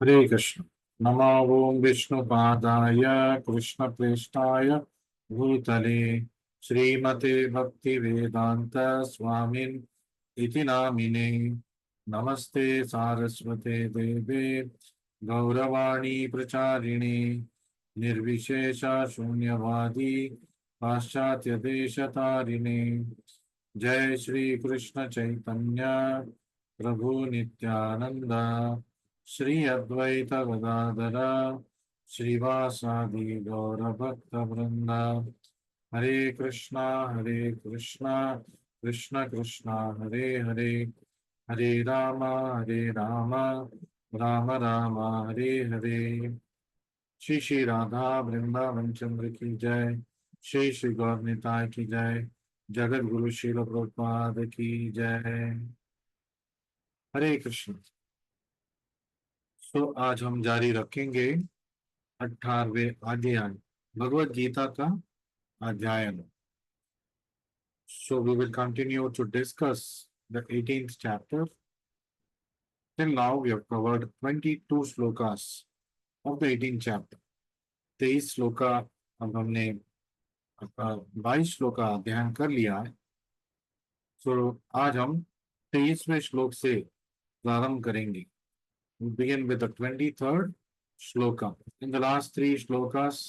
हरे कृष्ण। नमो ओम विष्णुपादाय कृष्णप्रेष्ठाय भूतले श्रीमते भक्ति वेदांत स्वामिन् इति नामिने। नमस्ते सारस्वते देवे गौरवाणी प्रचारिणे निर्विशेष शून्यवादी पाश्चात्य देशतारिणे। जय श्री कृष्ण चैतन्य प्रभु नित्यानंद श्री अद्वैत गदाधर श्रीवासादि गौर भक्त वृंद। हरे कृष्णा कृष्ण कृष्णा हरे हरे, हरे राम राम राम हरे हरे। श्री श्री राधा वृंदावन चंद्र की जय। श्री श्री गौर निताय की जय। जगत गुरु श्रील प्रभुपाद की जय। हरे कृष्ण। तो आज हम जारी रखेंगे 18वें अध्याय भगवत गीता का अध्याय। So we will continue to discuss the 18th chapter. Till now we have covered 22 slokas of the 18th chapter. 23 shloka अब हमने 22 श्लोका अध्ययन कर लिया है। So आज हम 23वें श्लोक से प्रारंभ करेंगे। We begin with the 23rd shloka. In the last 3 shlokas,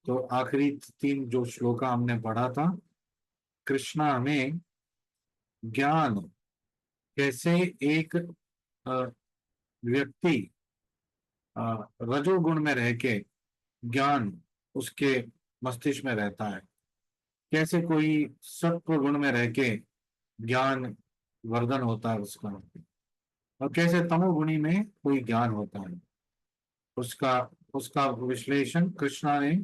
तो आखिरी 3 जो श्लोका हमने पढ़ा था, कृष्णा हमें ज्ञान कैसे एक व्यक्ति रजोगुण में रह के ज्ञान उसके मस्तिष्क में रहता है, कैसे कोई सत्व गुण में रह के ज्ञान वर्धन होता है उसका, और कैसे तमोगुणी में कोई ज्ञान होता है उसका उसका विश्लेषण कृष्णा ने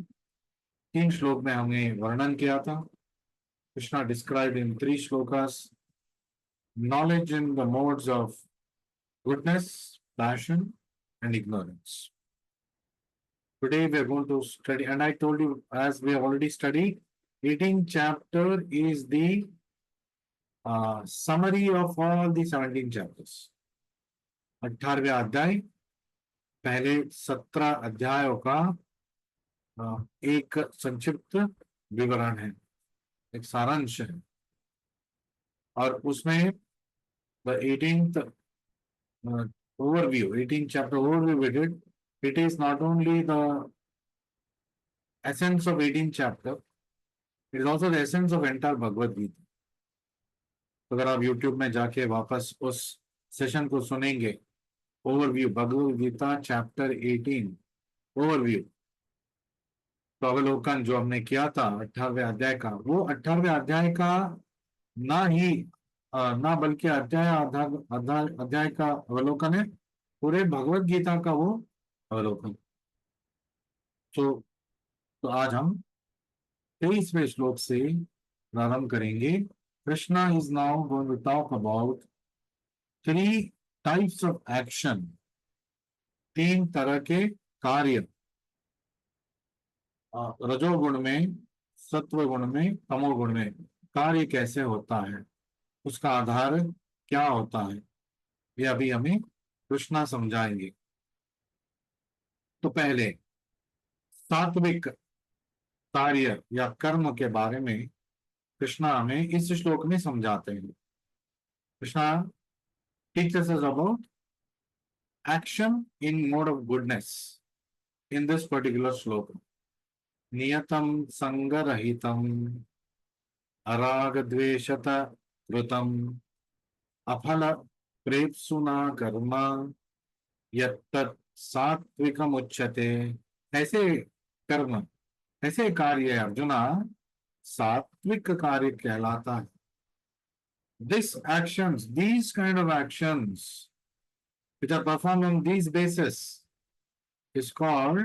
3 श्लोक में हमें वर्णन किया था। Krishna described in 3 shlokas knowledge in the modes of goodness, passion, and ignorance. Today we are going to study, and I told you, as we have already studied, 18th chapter is the summary of all the 17 chapters. 18वें अध्याय पहले 17 अध्यायों का एक संक्षिप्त विवरण है, एक सारांश है, और उसमें the 18th overview, 18th chapter overview we did. It is not only the essence of 18th chapter, it is also the essence of entire Bhagavad Gita. अगर आप YouTube में जाके वापस उस सेशन को सुनेंगे, overview Bhagavad Gita chapter 18 overview, तो अवलोकन जो हमने किया था 18वें अध्याय का, वो 18वें अध्याय का ना बल्कि अध्याय का अवलोकन है, पूरे भगवत गीता का वो अवलोकन। तो आज हम 23वें श्लोक से प्रारंभ करेंगे। Krishna is now going to talk about 3 types of action, 3 तरह के कार्य, रजोगुण में, सत्व गुण में, तमोगुण में कार्य कैसे होता है, उसका आधार क्या होता है, ये अभी हमें कृष्णा समझाएंगे। तो पहले सात्विक कार्य या कर्म के बारे में कृष्णा हमें इस श्लोक में समझाते हैं। Krishna teaches us about action in mode of goodness in this particular shloka. नियतं संगरहितं अरागद्वेषत कृतं अफल प्रेप्सुना कर्म यत्तत् सात्विकमुच्यते। ऐसे कर्म, ऐसे कार्य अर्जुना सात्विक कार्य कहलाता है। These actions, these kind of actions which are performed on these basis is called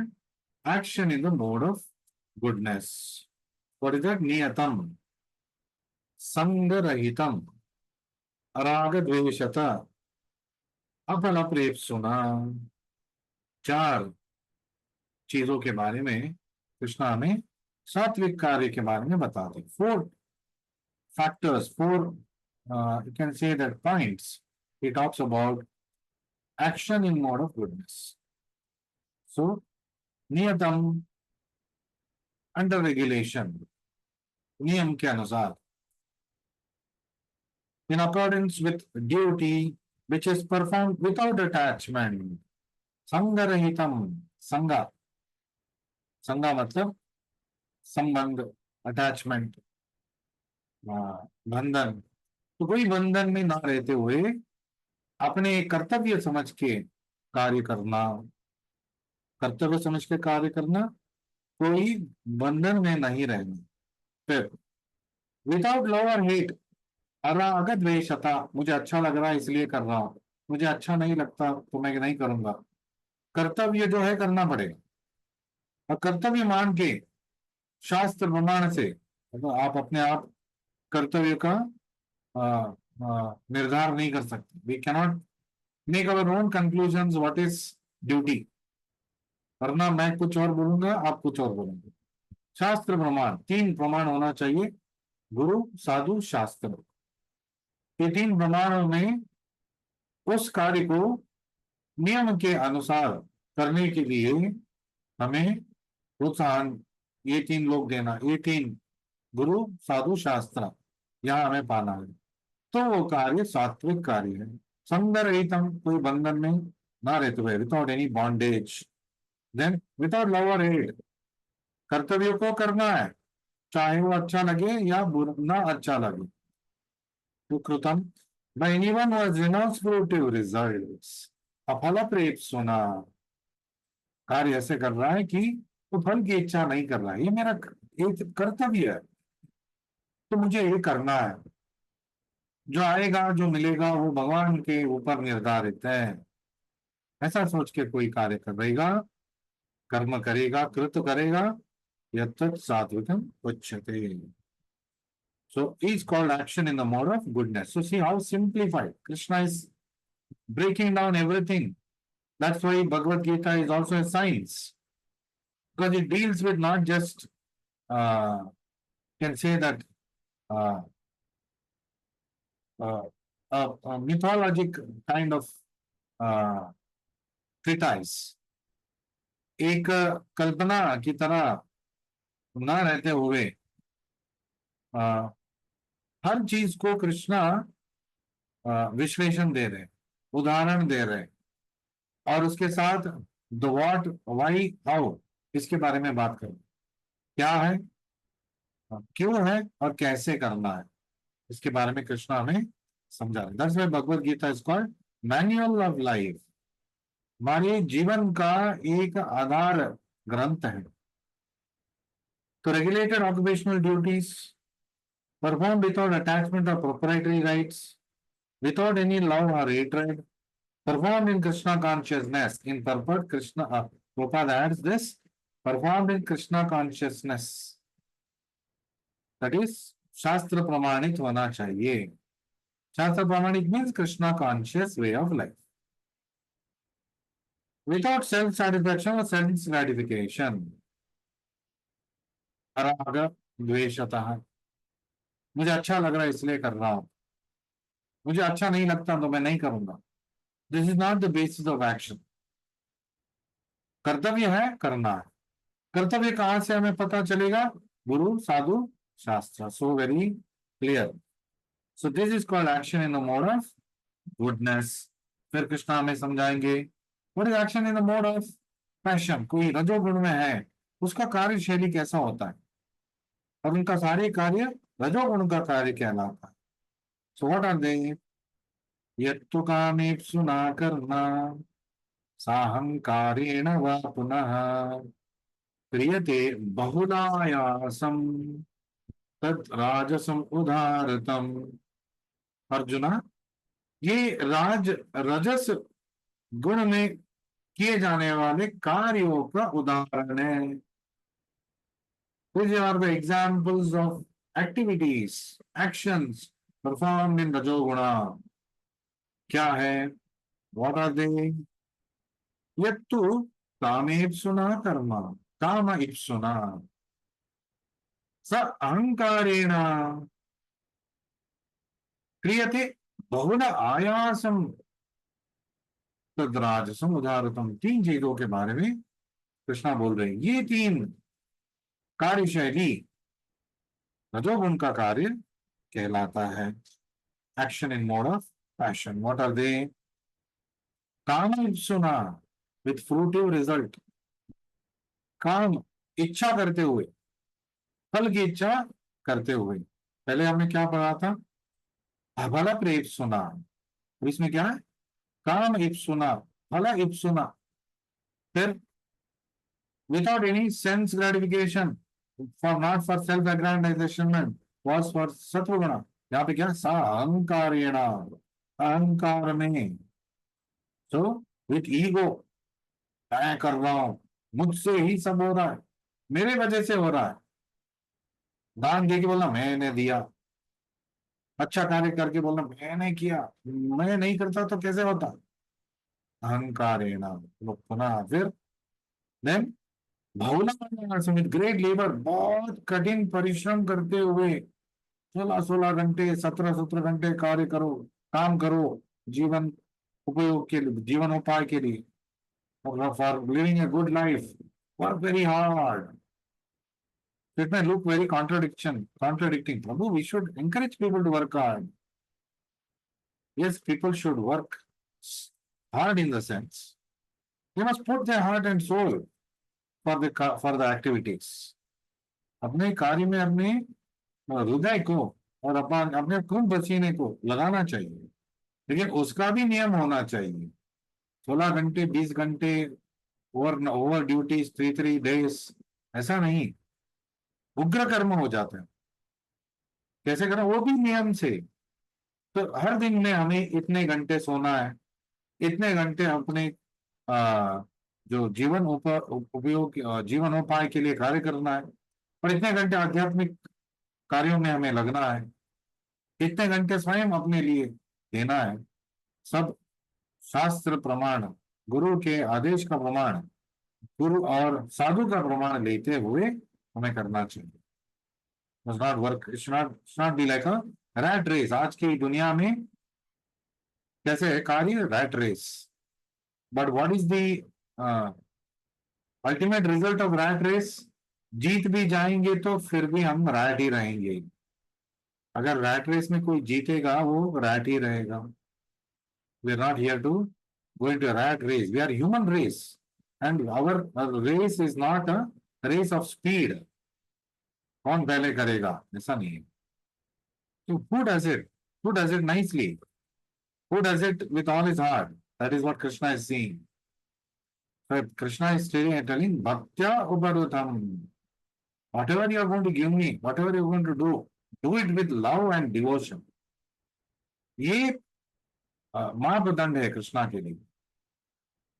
action in the mode of goodness. What is that? Niyatam, Sangarahitam, Aragadveshata, Apalaprepsuna। 4 चीजों के बारे में कृष्णा हमें सात्विक कार्य के बारे में बताते। 4 factors, 4 you can say that points he talks about action in mode of goodness. So, niyatam, under regulation, नियम के अनुसार, in accordance with duty which is performed without attachment, संगरहितम, संगा, संगा मतलब संबंध, अटैचमेंट, बंधन, तो कोई बंधन में ना रहते हुए अपने कर्तव्य समझ के कार्य करना, कर्तव्य समझ के कार्य करना, कोई बंधन में नहीं रहना। फिर विदाउट लव और हेट, अरागत द्वेषता, मुझे अच्छा लग रहा है इसलिए कर रहा हूं, मुझे अच्छा नहीं लगता तो मैं नहीं करूंगा। कर्तव्य जो है करना पड़ेगा, और कर्तव्य मान के शास्त्र प्रमाण से, तो आप अपने आप कर्तव्य का निर्धार नहीं कर सकते। We cannot make our own conclusion what is duty, वरना मैं कुछ और बोलूंगा, आप कुछ और बोलेंगे। शास्त्र प्रमाण, तीन प्रमाण होना चाहिए, गुरु, साधु, शास्त्र। ये तीन प्रमाणों में उस कार्य को नियम के अनुसार करने के लिए हमें प्रोत्साहन ये तीन लोग देना, ये तीन गुरु, साधु, शास्त्र, यहां हमें पाना है, तो वो कार्य सात्विक कार्य है। संगरहितम, कोई बंधन में ना रहते हुए, without any bondage, then without love और हेट, कर्तव्य को करना है, चाहे वो अच्छा लगे या ना अच्छा लगे। तो कृतम by anyone who has renounced fruitive results, अफल प्रेप सुना, कार्य ऐसे कर रहा है कि वो फल की इच्छा नहीं कर रहा है, ये मेरा एक कर्तव्य है, तो मुझे ये करना है, जो आएगा जो मिलेगा वो भगवान के ऊपर निर्धारित है, ऐसा सोच के कोई कार्य करेगा, कर्म करेगा, कृत करेगा, यत्तत् सात्विकम उच्यते। So is called action in the mode of goodness. So see how simplified Krishna is breaking down everything. That's why Bhagavad Gita is also a science, because it deals with not just can say that uh, a mythologic kind of treatise, एक कल्पना की तरह न रहते हुए हर चीज को कृष्णा विश्लेषण दे रहे, उदाहरण दे रहे, और उसके साथ द व्हाट, व्हाई, हाउ, इसके बारे में बात करें, क्या है, क्यों है, और कैसे करना है, इसके बारे में कृष्णा हमें समझा रहे। That's why Bhagavad Gita is called manual of life, हमारे जीवन का एक आधार ग्रंथ है। तो regulated occupational duties perform without attachment और proprietary rights, without any love or hatred, performed in Krishna consciousness. In purport, Krishna, Prabhupada adds this, performed in Krishna consciousness. That is, शास्त्र प्रमाणित होना चाहिए। शास्त्र प्रमाणित means Krishna conscious way of life. Without self-satisfaction or self-gratification. अराग द्वेषतः, मुझे अच्छा लग रहा है इसलिए कर रहा हूं, मुझे अच्छा नहीं लगता तो मैं नहीं करूंगा। This is not the basis of action. कर्तव्य है, करना है। कर्तव्य कहां से हमें पता चलेगा? गुरु, साधु, शास्त्र। So very clear. So this is called action in the mode of goodness. फिर कृष्णा हमें समझाएंगे what is action in the mode of passion. कोई रजोगुण में है, उसका कार्यशैली कैसा होता है, और उनका सारे कार्य रजोगुण का कार्य कहलाता है। So what are they? यत्तु कामेप्सु न कर्मा साहंकारेण वा पुनः क्रियते बहुलायासम तत् राजसम उदारतम। अर्जुना, ये रजस गुण में किए जाने वाले कार्यों का उदाहरण है। These are the examples of activities, actions performed in रजोगुणा। क्या है? What are they? यत्तु कामेप्सुना कर्म, काम इप्सुना स अहंकारेण क्रियते बहुल आयासम। तद्राजसम उदारतम, तीन चीजों के बारे में कृष्णा बोल रहे हैं। ये तीन कार्यशैली रजोगुण का कार्य कहलाता है। Action in mode of passion, what are they? काम सुना विथ फ्रूटिव रिजल्ट, काम इच्छा करते हुए, फल की इच्छा करते हुए। पहले हमने क्या पढ़ा था? फल प्रेप सुना, अब इसमें क्या है? काम इप्सुना, फल इप्सुना। फिर without any sense gratification, for not for self aggrandisement, was for सत्वगुण। यहाँ पे क्या? सा अहंकारेण, अहंकार में। सो विथ ईगो, मैं कर रहा हूं, मुझसे ही सब हो रहा है, मेरे वजह से हो रहा है। दान दे के बोलना मैंने दिया, अच्छा कार्य करके बोलना मैंने किया, मैं नहीं करता तो कैसे होता? अहंकारेण पुनः। फिर देन भावना समित, ग्रेट लेबर, बहुत कठिन परिश्रम करते हुए 16-16 घंटे, 17-17 घंटे कार्य करो, काम करो, जीवन उपयोग के लिए, जीवनोपाय के लिए, for living a good life, work very hard. It may look very contradicting. Prabhu, we should encourage people to work hard. Yes, people should work hard in the sense they must put their heart and soul for the activities. अपने कार्य में अपने हृदय को और अपने खून पसीने को लगाना चाहिए, लेकिन उसका भी नियम होना चाहिए। 16 घंटे, 20 घंटे, ओवर ड्यूटीज, 3 days, ऐसा नहीं, उग्र कर्म हो जाता है। कैसे करना? वो भी नियम से। तो हर दिन में हमें इतने घंटे सोना है, इतने घंटे अपने जो जीवनोपाय के लिए कार्य करना है, और इतने घंटे आध्यात्मिक कार्यों में हमें लगना है, इतने घंटे स्वयं अपने लिए देना है। सब शास्त्र प्रमाण, गुरु के आदेश का प्रमाण, गुरु और साधु का प्रमाण लेते हुए हमें करना चाहिए। Must not work, it should not be like a rat race. आज की दुनिया में कैसे है कार्य? Rat race. But what is the ultimate result of rat race? जीत भी जाएंगे तो फिर भी हम रैट ही रहेंगे। अगर रैट रेस में कोई जीतेगा वो रैट ही रहेगा। We are not here to go into rat race, we are human race, and our race is not a race of speed, कौन पहले करेगा, ऐसा नहीं है। तो who does it? Who does it nicely? Who does it with all his heart? That is what Krishna is saying. So Krishna is telling Bhaktya Uparutam. Whatever you are going to give me, whatever you are going to do it with love and devotion. ये मापदंड है कृष्णा के लिए,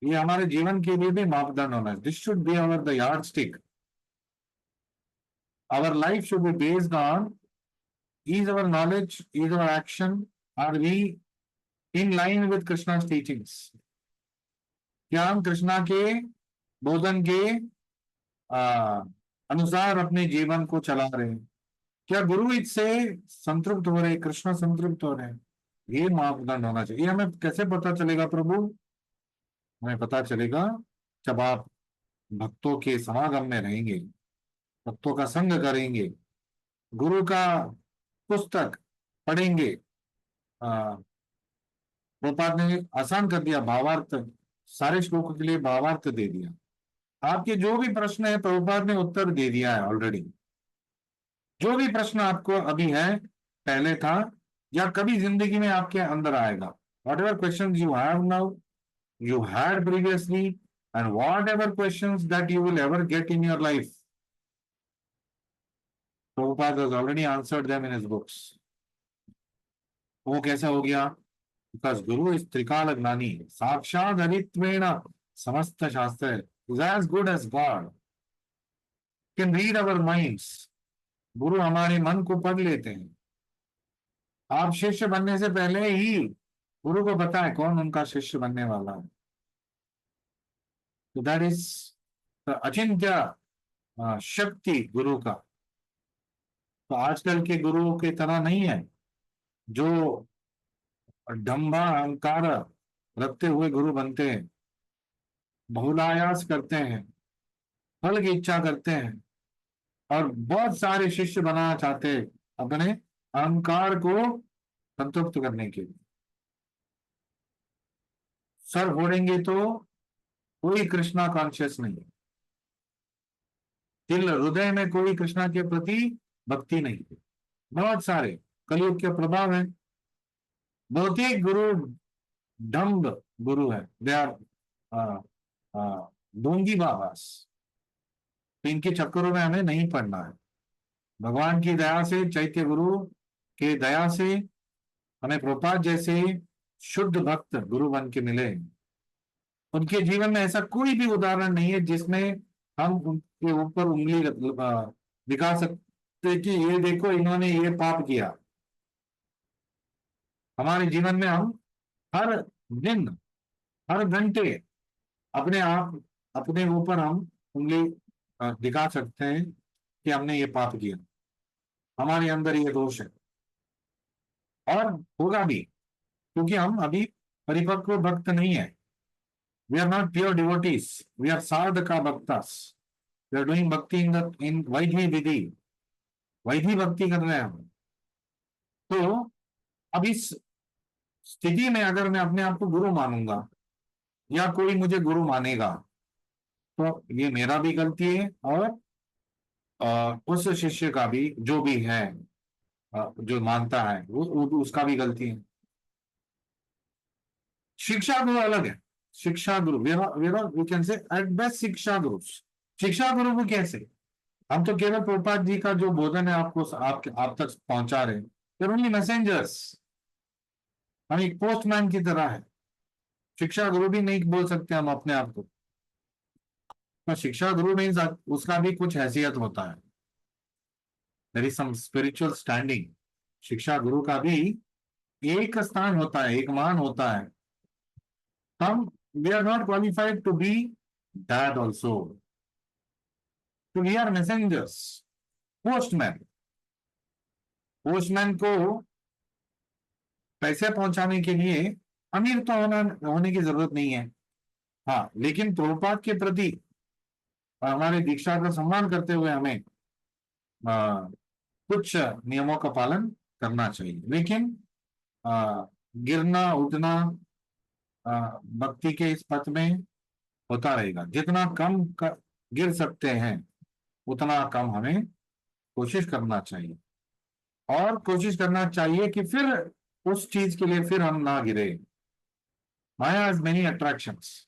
ये हमारे जीवन के लिए भी मापदंड होना है। This should be our the yardstick. Our life should be based on, is our knowledge, is our action, are we in line with Krishna's teachings? क्या हम कृष्णा के बोधन के अनुसार अपने जीवन को चला रहे हैं? क्या गुरु इससे संतृप्त हो रहे, कृष्ण संतृप्त हो रहे हैं? ये मापदंड होना चाहिए। ये हमें कैसे पता चलेगा प्रभु? हमें पता चलेगा जब आप भक्तों के समागम में रहेंगे, भक्तों का संग करेंगे, गुरु का पुस्तक पढ़ेंगे। प्रभुपाद ने आसान कर दिया, भावार्थ, सारे श्लोकों के लिए भावार्थ दे दिया। आपके जो भी प्रश्न है प्रभुपाद ने उत्तर दे दिया है ऑलरेडी। जो भी प्रश्न आपको अभी है, पहले था या कभी जिंदगी में आपके अंदर आएगा, what ever question you have now, you had previously, and whatever questions that you will ever get in your life, Prabhupada has already answered them in his books. वो कैसा हो गया? Because Guru is त्रिकाल ज्ञानी, साक्षात हरित्वेण समस्त शास्त्र, is as good as God, can read our minds. गुरु हमारे मन को पढ़ लेते हैं। आप शिष्य बनने से पहले ही गुरु को पता है कौन उनका शिष्य बनने वाला है। तो दैट इज अचिंत्य शक्ति गुरु का। तो आजकल के गुरुओं की तरह नहीं है जो डंबा अहंकार रखते हुए गुरु बनते हैं, बहुलायास करते हैं, फल की इच्छा करते हैं और बहुत सारे शिष्य बनाना चाहते हैं अपने अहंकार को संतुष्ट करने के लिए। सर फोड़ेंगे तो कोई कृष्णा कॉन्शियस नहीं, दिल हृदय में कोई कृष्णा के प्रति भक्ति नहीं। बहुत सारे कलयुग के प्रभाव है। भौतिक गुरु डम्ब गुरु है, दे आर ढोंगी बाबास। तो इनके चक्करों में हमें नहीं पड़ना है। भगवान की दया से, चैत्य गुरु के दया से हमें प्रभुपाद जैसे शुद्ध भक्त गुरु बन के मिले। उनके जीवन में ऐसा कोई भी उदाहरण नहीं है जिसमें हम उनके ऊपर उंगली दिखा सकते कि ये देखो इन्होंने ये पाप किया। हमारे जीवन में हम हर दिन, हर घंटे अपने आप, अपने ऊपर हम उंगली दिखा सकते हैं कि हमने ये पाप किया, हमारे अंदर ये दोष है। और होगा भी, क्योंकि हम अभी परिपक्व भक्त नहीं है। We are not pure devotees, we are साधका भक्तास। We are doing bhakti in vaidhi विधि, वैधि भक्ति कर रहे हैं हम। तो अब इस स्थिति में अगर मैं अपने आप को गुरु मानूंगा या कोई मुझे गुरु मानेगा, तो ये मेरा भी गलती है और उस शिष्य का भी, जो भी है, जो मानता है वो उसका भी गलती है। शिक्षा गुरु अलग है। शिक्षा गुरु we can say at best शिक्षा गुरु। शिक्षा गुरु को कैसे, हम तो केवल प्रभुपाद जी का जो बोधन है आपको आप तक पहुंचा रहे हैं। ओनली मैसेंजर्स, हम एक पोस्टमैन की तरह है। शिक्षा गुरु भी नहीं बोल सकते हम अपने आप को। तो शिक्षा गुरु मीन्स उसका भी कुछ हैसियत होता है, there is some spiritual standing. शिक्षा गुरु का भी एक स्थान होता है, एक मान होता है। हम we are not qualified to be that also, तो we are messengers. Postman, postman को पैसे पहुंचाने के लिए अमीर तो होने की जरूरत नहीं है। हाँ, लेकिन प्रभुपाद के प्रति हमारे दीक्षा का सम्मान करते हुए हमें कुछ नियमों का पालन करना चाहिए। लेकिन गिरना उठना भक्ति के इस पथ में होता रहेगा। जितना कम गिर सकते हैं उतना कम हमें कोशिश करना चाहिए, और कोशिश करना चाहिए कि फिर उस चीज के लिए फिर हम ना गिरे। Maya has many attractions.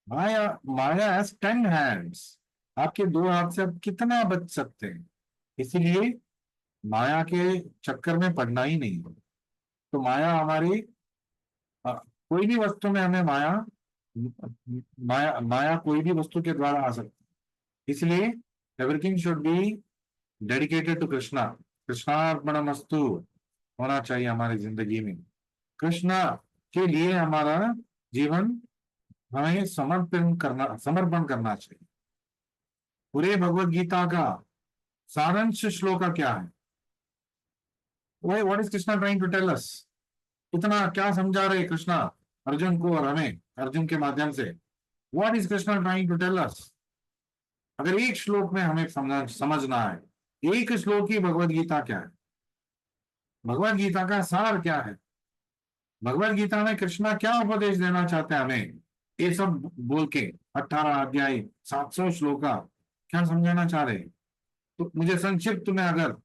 Maya Maya has 10 hands. आपके दो हाथ से आप कितना बच सकते हैं, इसीलिए माया के चक्कर में पड़ना ही नहीं है। तो माया हमारी कोई भी वस्तु में हमें माया कोई भी वस्तु के द्वारा आ सकती है। इसलिए everything should be dedicated to Krishna. कृष्णार्पणमस्तु होना चाहिए हमारी जिंदगी में। कृष्णा के लिए हमारा जीवन हमें समर्पण करना चाहिए। पूरे भगवत गीता का सारांश श्लोक क्या है? What is Krishna trying to tell us? इतना क्या समझा रहे कृष्णा अर्जुन को और हमें, अर्जुन के माध्यम से? What is Krishna trying to tell us? अगर एक श्लोक में हमें समझना है, एक श्लोक ही भगवत गीता क्या है, भगवत गीता का सार क्या है, भगवत गीता में कृष्णा क्या उपदेश देना चाहते हैं हमें, ये सब बोल के 18 अध्याय 700 श्लोका क्या समझाना चाह रहे हैं? तो मुझे संक्षिप्त में अगर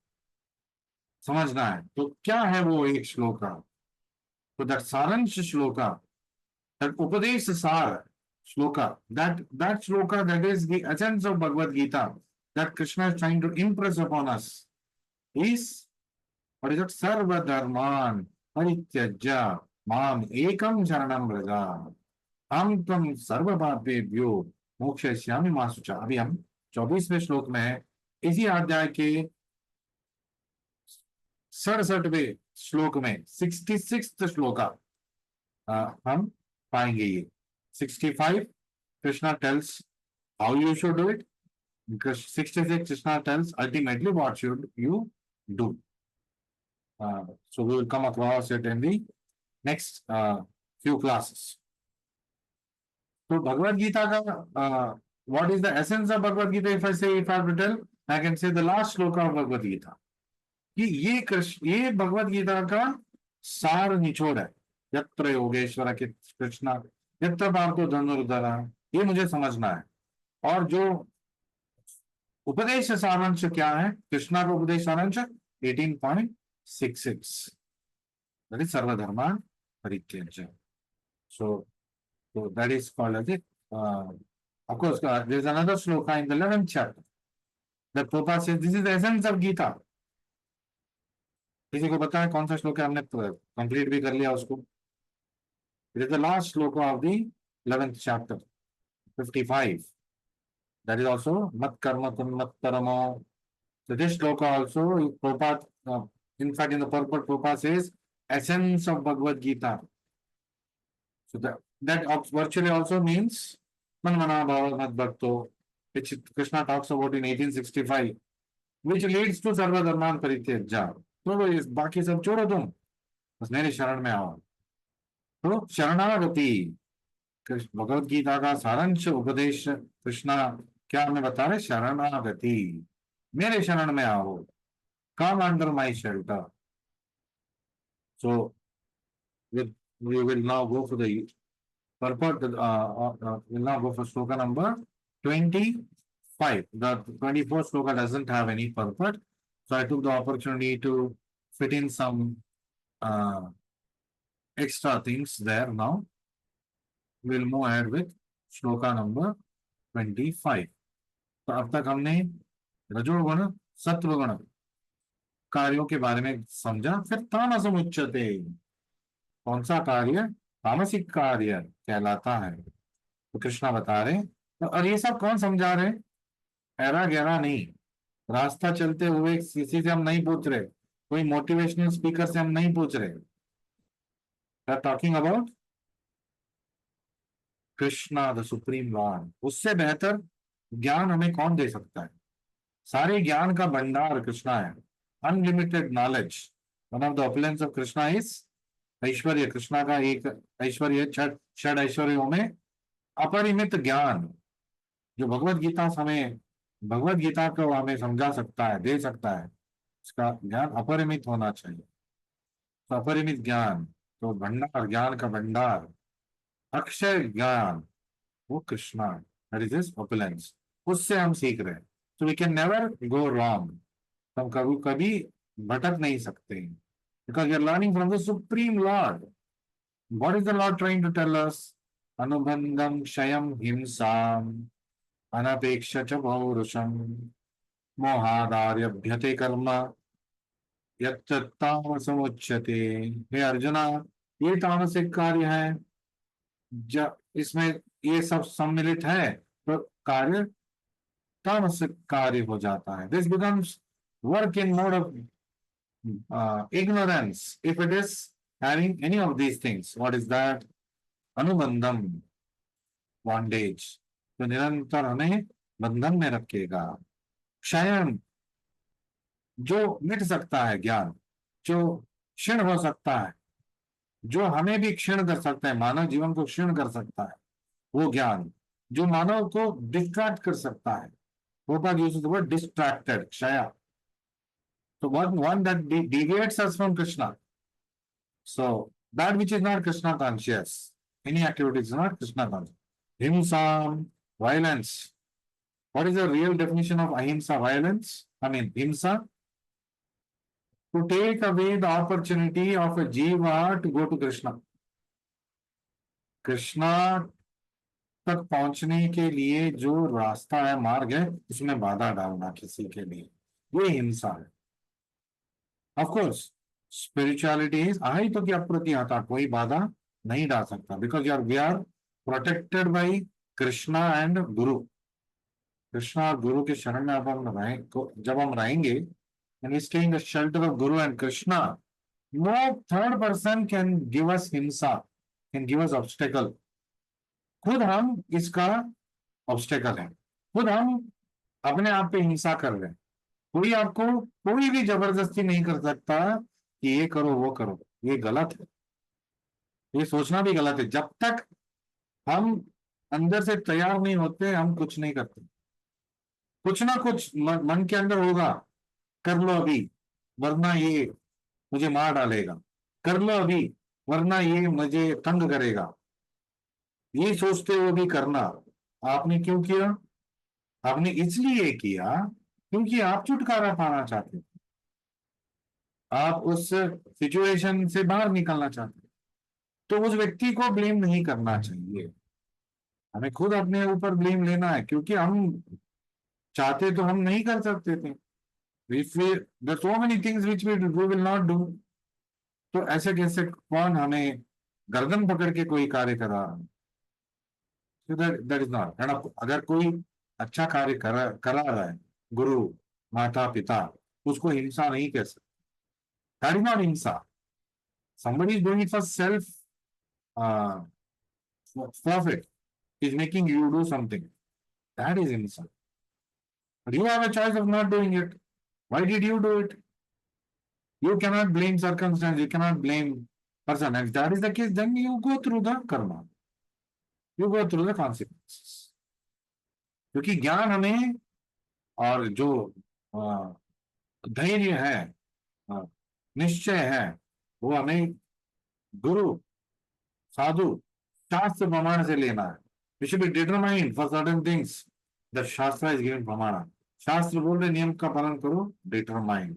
समझना है तो क्या है वो एक श्लोका? तो दैट सारांश श्लोका, दैट उपदेश सार shloka, that shloka, that is the essence of Bhagavad Gita, that Krishna is trying to impress upon us, is what is it? Sarva dharman parityajya mam ekam sharanam vraja हम तुम सर्व पापेभ्यो मोक्षयिष्यामि मा शुचा। अभी हम 24वें श्लोक में है। इसी अध्याय के 67वें श्लोक में 66th श्लोका हम पाएंगे। ये 65 Krishna tells how you should do it. 66 Krishna tells ultimately what should you do. So we will come across it in the next few classes. तो भगवत गीता का what is the essence of Bhagavad Gita? If I say, if I to tell, I can say the last shloka of Bhagavad Gita, कि ये कृष्ण, ये भगवत गीता का सार निचोड़ है। यत्र योगेश्वर कृष्णा, यत्र पार्थो धनुर्धरा, ये मुझे समझना है। और जो उपदेश सारांश क्या है, कृष्णा का उपदेश सारांश 18.66, दैट इज सर्वधर्मान परित्यज्य। So that is called as it, of course there is another shloka in the 11th chapter that Prabhupada says this is the essence of Gita. किसी को पता है कौन सा श्लोक है? हमने कंप्लीट भी कर लिया उसको। It is the last shloka of the 11th chapter, 55, that is also mat karma mat paramo. So this shloka also Prabhupada, in fact in the purport Prabhupada says essence of Bhagavad Gita. So that virtually also means manmana bhava mad bhakto, which Krishna talks about in 1865, which leads to sarva dharman परित्यज्य। तो इस बाकी सब छोड़ो, तुम बस मेरे शरण में आओ। तो शरणागति, भगवत गीता का सारांश उपदेश कृष्णा क्या हमें बता रहे? शरणागति, मेरे शरण में आओ, come under my shelter. So we will now go for the purport, will now go for sloka number 25. The 24th sloka doesn't have any purport, so I took the opportunity to fit in some extra things there. Now we'll move ahead with shloka number 25। तो अब तक हमने रजोगुण सत्वगुण कार्यों के बारे में समझा। फिर तामसमुच्यते, कौन सा कार्य तामसिक कार्य कहलाता है, तो कृष्णा बता रहे। तो और ये सब कौन समझा रहे? ऐरा गहरा नहीं, रास्ता चलते हुए किसी से हम नहीं पूछ रहे, कोई मोटिवेशनल स्पीकर से हम नहीं पूछ रहे। Talking about Krishna the supreme Lord. उससे बेहतर ज्ञान हमें कौन दे सकता है? सारे ज्ञान का भंडार कृष्णा है, unlimited knowledge. One of the opulence of Krishna is ऐश्वर्य। कृष्णा का एक ऐश्वर्य, षड ऐश्वर्यों में अपरिमित ज्ञान, जो भगवत गीता हमें, भगवत गीता को हमें समझा सकता है, दे सकता है, इसका ज्ञान अपरिमित होना चाहिए। तो अपरिमित ज्ञान, तो भंडार, ज्ञान का भंडार, अक्षय ज्ञान, वो Krishna, that is his opulence, उससे हम सीख रहे हैं। तो we can never go wrong, हम कभी कभी भटक नहीं सकते, because we are learning from the supreme lord. What is the lord trying to tell us? अनुबंधम क्षयम हिंसाम अनपेक्ष च पौरुषम मोहादार्यभ्यते कर्म यत्तामसमुच्यते। हे अर्जुना, ये तामसिक कार्य है, जब इसमें ये सब सम्मिलित है तो कार्य तामसिक कार्य हो जाता है। This becomes work in mode of ignorance if it is having any of these things. What is that? अनुबंधम, बॉन्डेज, तो निरंतर हमें बंधन में रखेगा। क्षयम, जो मिट सकता है ज्ञान, जो क्षीण हो सकता है, जो हमें भी क्षीण कर सकता है, मानव जीवन को क्षीण कर सकता है, वो ज्ञान जो मानव को डिस्ट्रैक्ट कर सकता है, Prabhupada uses the word distracted, Kshaya. So one that deviates us from Krishna. So that which is not Krishna conscious, any activity is not Krishna conscious. Himsa, violence. What is the real definition of ahimsa, violence? I mean, himsa, to take away the opportunity of a jiva to go to Krishna. Krishna तक पहुंचने के लिए जो रास्ता है, मार्ग है, उसमें बाधा डालना किसी के लिए, ये हिंसा है। ऑफ कोर्स स्पिरिचुअलिटी इज अहित की अप्रतिहता, कोई बाधा नहीं डाल सकता, because we are protected by Krishna and guru. Krishna और गुरु के शरण में अब हम जब हम रहेंगे, and we stay in the shelter of guru and Krishna, no third person can give us हिंसा, कैन गिव अस ऑब्स्टेकल। खुद हम इसका ऑब्स्टेकल है, खुद हम अपने आप पे हिंसा कर रहे हैं। कोई आपको, कोई भी जबरदस्ती नहीं कर सकता कि ये करो वो करो, ये गलत है, ये सोचना भी गलत है। जब तक हम अंदर से तैयार नहीं होते, हम कुछ नहीं करते। कुछ ना कुछ मन के अंदर होगा, कर लो अभी वरना ये मुझे मार डालेगा, कर लो अभी वरना ये मुझे तंग करेगा। ये सोचते हुए भी करना। आपने क्यों किया? आपने इसलिए किया क्योंकि आप छुटकारा पाना चाहते थे, आप उस सिचुएशन से बाहर निकलना चाहते थे। तो उस व्यक्ति को ब्लेम नहीं करना चाहिए, हमें खुद अपने ऊपर ब्लेम लेना है, क्योंकि हम चाहते तो हम नहीं कर सकते थे। If we, there are so many things which we will not do। तो ऐसे कैसे कौन हमें गर्दन पकड़ के कोई कार्य करा? That is not. अगर कोई अच्छा कार्य करा रहा है, गुरु, माता पिता, उसको हिंसा नहीं कह सकते। दैट इज नॉट हिंसा। somebody is doing it for self uh, profit, is making you do something, that is हिंसा। But you have a choice of not doing it, why did you do it? You cannot blame circumstance, you cannot blame person, and if that is the case, then you go through the karma, you go through the consequences। क्योंकि ज्ञान हमें, और जो अ, धैर्य है, अ, निश्चय है, वो हमें गुरु, साधु, शास्त्र प्रमाण से लेना है। We should be determined for certain things, the shastra is given pramana. शास्त्र बोल रहे नियम का पालन करो, डिटरमाइंड।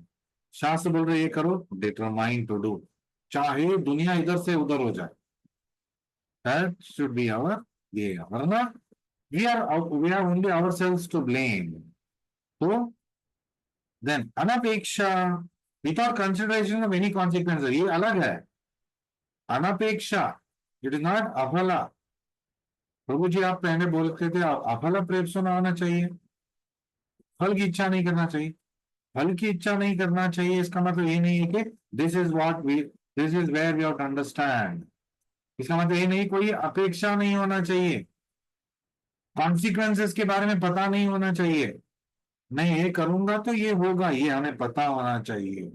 शास्त्र बोल रहे ये करो, डिटरमाइंड टू डू, चाहे दुनिया इधर से उधर हो जाए। दैट शुड बी आवर ये, वरना we are only ourselves to blame. तो देन अनपेक्षा, without consideration of any consequences, ये अलग है। अनपेक्षा, इट इज नॉट अफला। प्रभु जी आप पहले बोलते थे अफल प्रेप्सुना होना चाहिए, फल की इच्छा नहीं करना चाहिए। फल की इच्छा नहीं करना चाहिए इसका मतलब ये नहीं है कि this is where we have to understand. इसका मतलब ये नहीं कोई अपेक्षा नहीं होना चाहिए, कॉन्सिक्वेंसेस के बारे में पता नहीं होना चाहिए। मैं ये करूंगा तो ये होगा, ये हमें पता होना चाहिए।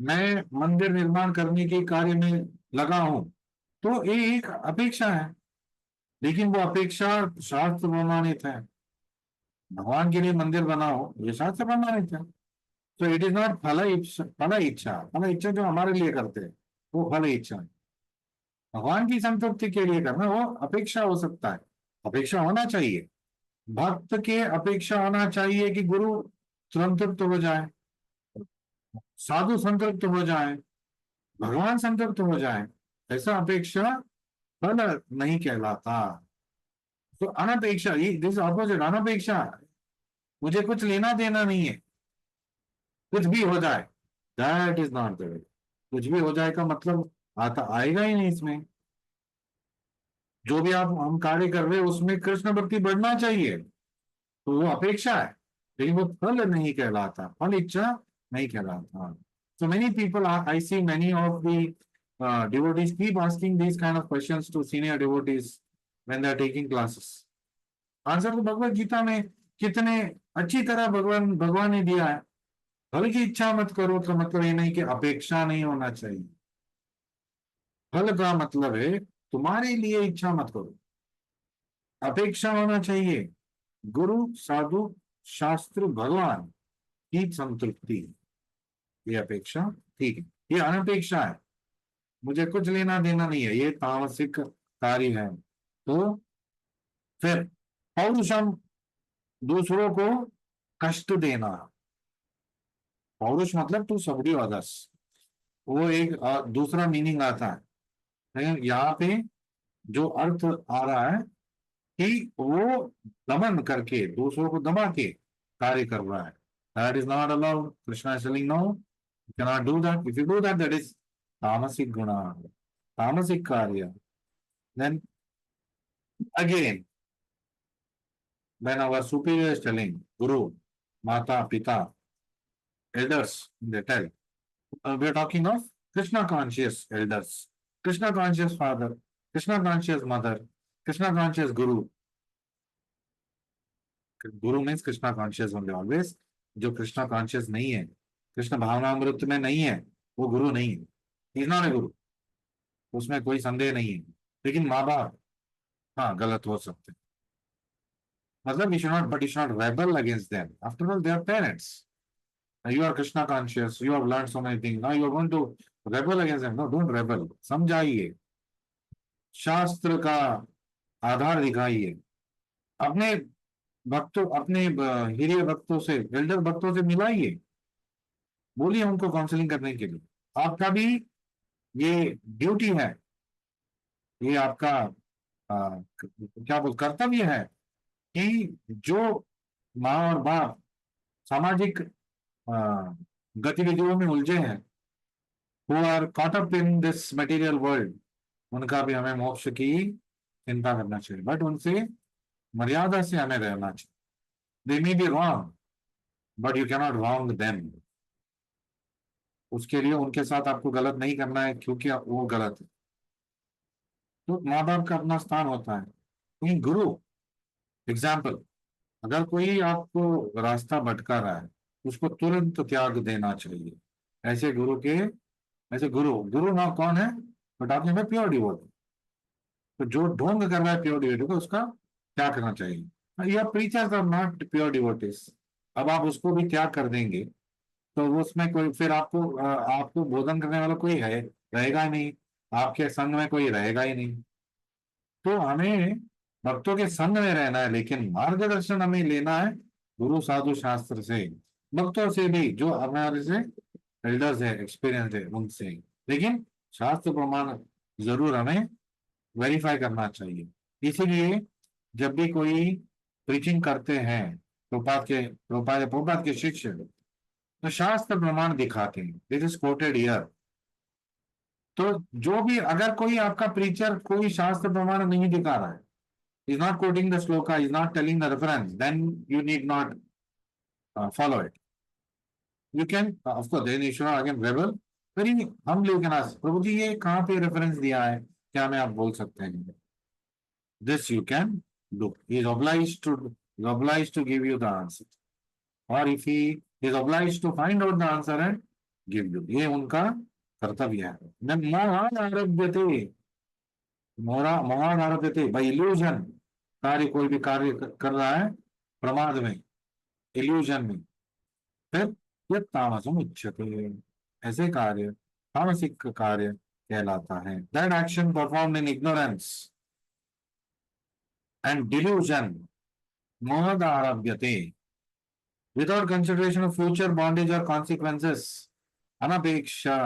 मैं मंदिर निर्माण करने के कार्य में लगा हूं, तो ये एक अपेक्षा है, लेकिन वो अपेक्षा शास्त्र प्रमाणित है। भगवान के लिए मंदिर बनाओ, ये शास्त्र प्रमाणित है। तो इट इज नॉट फल इच्छा जो हमारे लिए करते हैं वो फल इच्छा है। भगवान की संतुष्टि के लिए करना वो अपेक्षा हो सकता है। अपेक्षा होना चाहिए, भक्त के अपेक्षा होना चाहिए कि गुरु संतुष्ट हो जाए, साधु संतुष्ट हो जाए, भगवान संतुष्ट हो जाए। ऐसा अपेक्षा फल नहीं कहलाता। तो अनपेक्षा, ये दिस ऑपोजिट, अनपेक्षा, मुझे कुछ लेना देना नहीं है, कुछ भी हो जाए, that is not the way. कुछ भी हो जाए का मतलब आता आएगा ही नहीं इसमें। जो भी आप हम कार्य कर रहे हैं उसमें कृष्ण भक्ति बढ़ना चाहिए, तो वो अपेक्षा है, लेकिन वो फल नहीं कहलाता, फल इच्छा नहीं कहलाता। So many people are, I see many of the devotees keep asking these kind of questions to senior devotees when they are taking classes। Answer तो भगवत गीता में कितने अच्छी तरह भगवान ने दिया है। फल की इच्छा मत करो तो मतलब ये नहीं कि अपेक्षा नहीं होना चाहिए। फल का मतलब है तुम्हारे लिए इच्छा मत करो, अपेक्षा होना चाहिए गुरु, साधु, शास्त्र, भगवान की संतृप्ति, ये अपेक्षा ठीक है। ये अनपेक्षा है, मुझे कुछ लेना देना नहीं है, ये तामसिक कार्य है। तो फिर पौरुषम, दूसरों को कष्ट देना। पौरुष मतलब टू सबड्यू अदर्स, वो एक दूसरा मीनिंग आता है। लेकिन यहाँ पे जो अर्थ आ रहा है कि वो दमन करके, दूसरों को दबा के कार्य कर रहा है। That is not allowed. Krishna is telling no, you can not do that. If you do that, that is tamasic guna, तामसिक कार्य। Then again when our superior is telling, guru, mata, pita, elders, they tell, we are talking of Krishna conscious elders, Krishna conscious father, Krishna conscious mother, Krishna conscious guru। Guru means Krishna conscious only always. जो Krishna conscious नहीं है, कृष्ण भावनामृत में नहीं है, वो गुरु नहीं है, is not a गुरु, उसमें कोई संदेह नहीं है। लेकिन माँ बाप, हाँ, गलत हो सकते हैं। मतलब you should not, but you should not rebel against them. After all, they are parents. You are Krishna conscious. You have learned so many things. Now you are going to rebel against them. No, don't rebel. समझाइए, शास्त्र का आधार दिखाइए, अपने भक्तों, अपने हिरिय भक्तों से, Elder भक्तों से मिलाइए, बोलिए उनको काउंसलिंग करने के लिए। आपका भी ये ड्यूटी है, ये आपका क्या बोल कर्तव्य है कि जो माँ और बाप सामाजिक अ, गतिविधियों में उलझे हैं, who are caught up in this material world, उनका भी हमें मोक्ष की चिंता करना चाहिए, बट उनसे मर्यादा से हमें रहना चाहिए। They may be wrong, but you cannot wrong them. उसके लिए उनके साथ आपको गलत नहीं करना है क्योंकि वो गलत है। तो माँ बाप का अपना स्थान होता है। लेकिन गुरु, एग्जाम्पल, अगर कोई आपको रास्ता भटका रहा है, उसको तुरंत त्याग देना चाहिए। ऐसे गुरु के, ऐसे गुरु, गुरु ना कौन है, बट आपने में प्योर डिवोटी। तो जो ढोंग कर रहा है प्योर डिवोटी को, उसका त्याग करना चाहिए। यह preachers are not pure devotees. अब आप उसको भी त्याग कर देंगे तो वो उसमें कोई फिर आपको बोधन करने वाला कोई है रहेगा ही नहीं, आपके संग में कोई रहेगा ही नहीं। तो हमें भक्तों के संग में रहना है, लेकिन मार्गदर्शन हमें लेना है गुरु साधु शास्त्र से, भक्तों से भी जो हमारे से एल्डर्स है, एक्सपीरियंस है, उनसे। लेकिन शास्त्र प्रमाण जरूर हमें वेरीफाई करना चाहिए। इसीलिए जब भी कोई प्रीचिंग करते हैं, प्रभुपाद के शिष्य, तो शास्त्र प्रमाण दिखाते हैं, दिस इज कोटेड हियर। तो जो भी, अगर कोई आपका प्रीचर कोई शास्त्र प्रमाण नहीं दिखा रहा है, is not quoting the shloka, is not telling the reference, then you need not follow it. You can, of course, then you should not again rebel. Very हम लोग प्रभु जी ये कहाँ पे रेफरेंस दिया है, क्या मैं आप बोल सकते हैं? This you can do. He is obliged to give you the answer. Or if he is obliged to find out the answer and give you. ये उनका कर्तव्य है। Then मोहान आरभ्यते, मोहान आरभ्यते बाय इल्यूजन। कार्य, कोई भी कार्य कर रहा है प्रमाद में, इल्यूजन में, फिर ये तामसम उच्यते। ऐसे कार्य तामसिक कार्य कहलाता है। That action performed in ignorance and delusion, मोहद आरभ्यते, without consideration of future bondage or consequences, अनपेक्षा,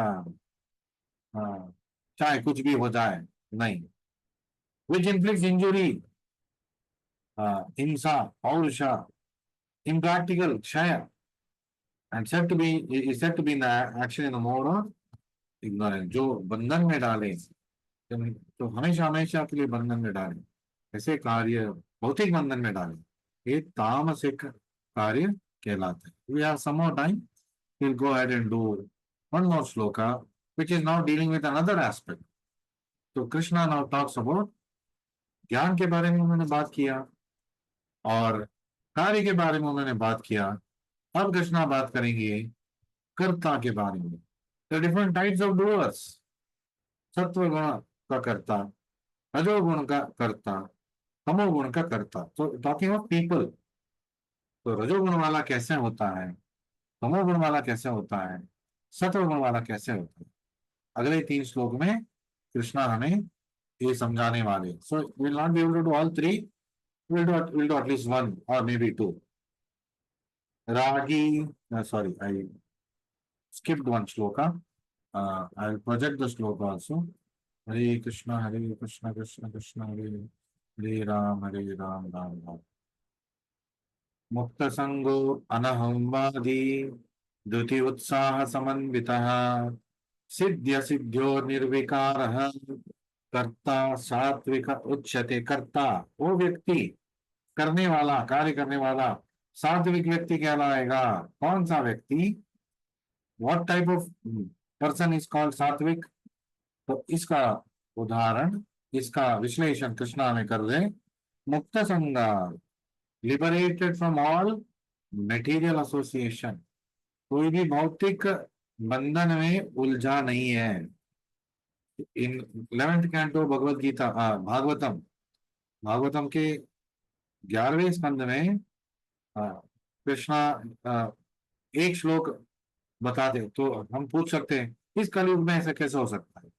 चाहे कुछ भी हो जाए, नहीं, which inflicts injury, हिंसा, पौरुषा, impractical, क्षय, and is said to be in the action in the mode of ignorance, जो बंधन में डाले, तो हमेशा हमेशा के लिए बंधन में डाले, ऐसे कार्य भौतिक बंधन में डाले, ये तामसिक कार्य कहलाते हैं। We have some more time. We'll go ahead and do one more sloka, which is now dealing with another aspect. तो कृष्णा now talks about ज्ञान के बारे में उन्होंने बात किया और कार्य के बारे में उन्होंने बात किया। अब कृष्णा बात करेंगे कर्ता के बारे में। The different types of doers, सत्व गुण का कर्ता, रजोगुण का कर्ता, तमोगुण का कर्ता। तो टॉकिंग ऑफ पीपल, तो रजोगुण वाला कैसे होता है, तमोगुण वाला कैसे होता है, सत्वगुण वाला कैसे होता है, अगले 3 श्लोक में कृष्णा हमें ये समझाने वाले। So will not be able to do all 3, we'll do at least 1 or maybe 2. Ragi, sorry, I skipped 1 shloka. I'll project the shloka also. Hare Krishna Krishna Krishna Hare Hare Ram Ram Ram। मुक्त संगो अनहंवादी, द्युति उत्साह समन्वितः, सिद्ध्य सिद्ध्यो निर्विकारः, कर्ता सात्विक उच्यते। कर्ता वो व्यक्ति, करने वाला, कार्य करने वाला सात्विक व्यक्ति कहलाएगा। कौन सा व्यक्ति, what type of person is called सात्विक? तो इसका उदाहरण, इसका विश्लेषण कृष्णा में कर रहे। मुक्त संगा, liberated from all material association, कोई भी भौतिक बंधन में उलझा नहीं है। इन 11th कैंटो भगवत गीता, भागवतम, भागवतम के 11वें स्कंद में कृष्णा एक श्लोक बता दे तो हम पूछ सकते हैं इस कलयुग में ऐसा कैसे हो सकता है,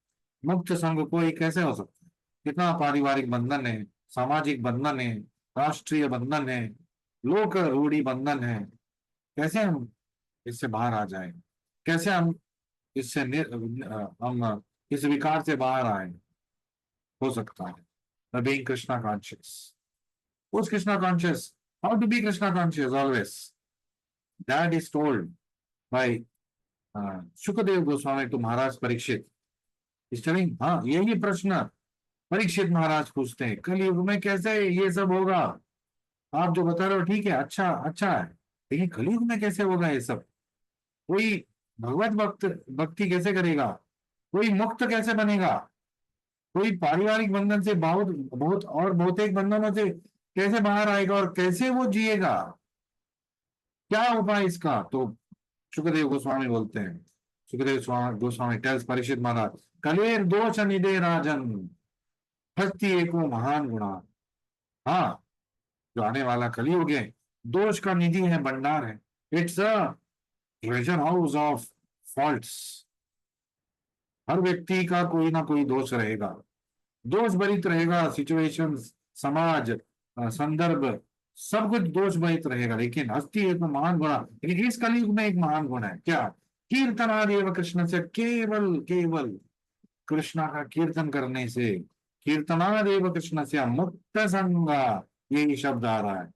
मुक्त संघ कोई कैसे हो सकता है, कितना पारिवारिक बंधन है, सामाजिक बंधन है, राष्ट्रीय बंधन है, लोक रूढ़ी बंधन है, कैसे हम इससे बाहर आ जाए, कैसे हम इससे हम इस विकार से बाहर आए, हो सकता है being Krishna conscious. who's Krishna conscious? How to be Krishna conscious always? That is told by Shukadev Goswami to Maharaj Parikshit. He's telling, हाँ यही प्रश्न परीक्षित महाराज पूछते हैं कलयुग में कैसे ये सब होगा, आप जो बता रहे हो ठीक है, अच्छा अच्छा है, लेकिन कलयुग में कैसे होगा ये सब, कोई भगवत भक्ति कैसे करेगा, कोई मुक्त कैसे बनेगा, कोई पारिवारिक बंधन से बहुत बहुत और भौतिक बंधनों से कैसे बाहर आएगा और कैसे वो जिएगा, क्या उपाय इसका। तो सुखदेव गोस्वामी बोलते हैं, सुखदेव गोस्वामी टेल्स परीक्षित महाराज, कलेर दोष निधे राजन हस्ती एको महान गुणा। हाँ, जो आने वाला कलयुग है दोष का निधि है, भंडार है, it's a treasure house of faults. हर व्यक्ति का कोई ना कोई दोष रहेगा, दोष भरित रहेगा, सिचुएशंस, समाज, संदर्भ, सब कुछ दोष भरित रहेगा, लेकिन हस्ती एक महान गुण, लेकिन इस कलयुग में एक महान गुण है क्या, कीर्तनादेव कृष्ण से, केवल केवल कृष्णा का कीर्तन करने से, कीर्तनादेव कृष्ण से मुक्त संगा, यही शब्द आ रहा है,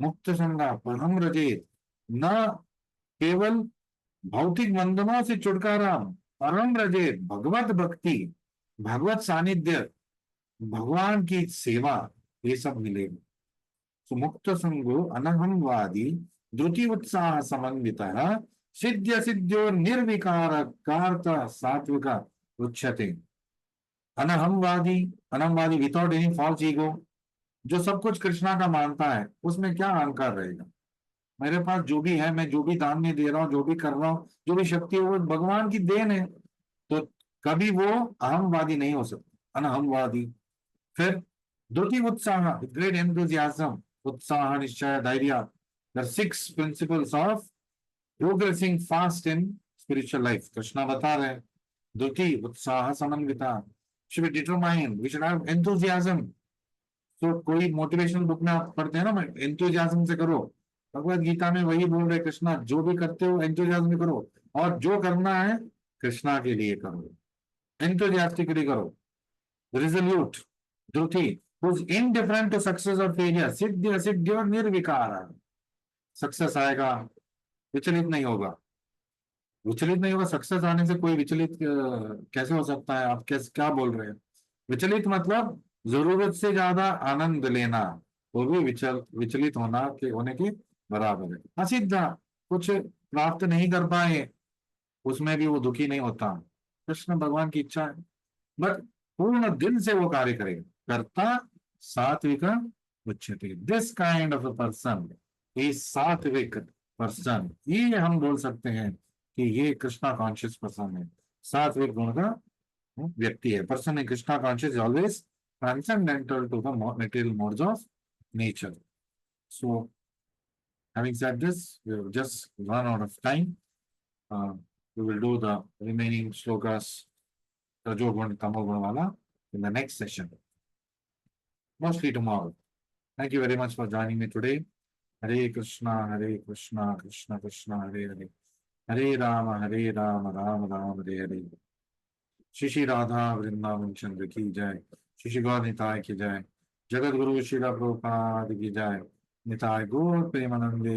मुक्त संगा परम रजेत, न केवल भौतिक बंधनों से छुटकारा, परम रजेत भगवत भक्ति, भगवत सानिध्य, भगवान की सेवा, ये सब मिलेगा। तो मुक्त संगो अनहमवादी द्रुति उत्साह समन्वित सिद्ध सिद्ध्यो निर्विकार कार्त सात्विक उच्यते। अनहमवादी, अनहमवादी विदाउट एनी फॉल्स ईगो, जो सब कुछ कृष्णा का मानता है, उसमें क्या अहंकार रहेगा, मेरे पास जो भी है, मैं जो भी दान में दे रहा हूँ, जो भी कर रहा हूँ, जो भी शक्ति है वो भगवान की देन है, तो कभी वो अहमवादी नहीं हो सकता, अनहमवादी। फिर द्रुति उत्साह, ग्रेट एंथुसियाज्म, उत्साह, निश्चय, धैर्य, the 6 principles of progressing fast in spiritual life, Krishna बता रहे हैं। द्रुति उत्साह समन्विता, should be determined, we should have enthusiasm. तो कोई मोटिवेशनल बुक में आप पढ़ते हैं ना, एंथुसियाज्म से करो, भगवत गीता में वही बोल रहे कृष्णा, जो भी करते हो एंथुसियाज्म में करो, और जो करना है कृष्णा के लिए करो, एंथुसियास्टिकली करो, resolute, Dhruti, who's indifferent to success or failure, सिद्ध असिद्ध और निर्विकार, सक्सेस आएगा विचलित नहीं होगा, विचलित नहीं होगा, सक्सेस आने से कोई विचलित कैसे हो सकता है, आप कैसे क्या बोल रहे हैं, विचलित मतलब जरूरत से ज्यादा आनंद लेना, वो भी विचलित होने के बराबर है। असिद्ध, कुछ प्राप्त नहीं कर पाए, उसमें भी वो दुखी नहीं होता, कृष्ण भगवान की इच्छा है, बट पूर्ण दिल से वो कार्य करेगा, कर्ता सात्विक उच्यते, this kind of a person is सात्विक पर्सन, ये हम बोल सकते हैं कि ये कृष्णा कॉन्शियस पर्सन है, सात्विक गुण का व्यक्ति है। Person in Krishna conscious always transcendental to the material modes of nature. So, having said this, we have just run out of time. We will do the remaining shlokas, Rajogun, Tamogun wala, in the next session, mostly tomorrow. Thank you very much for joining me today. Hare Krishna, Krishna Krishna, Hare Hare, Hare Rama, Rama Rama, Hare Hare. Shri Shri Radha Vrindavan Chandra की जय, श्री श्री गौर निताय की जय, जगत गुरु श्रीला प्रभुपाद की जय, निताय गौर प्रेमानंदे।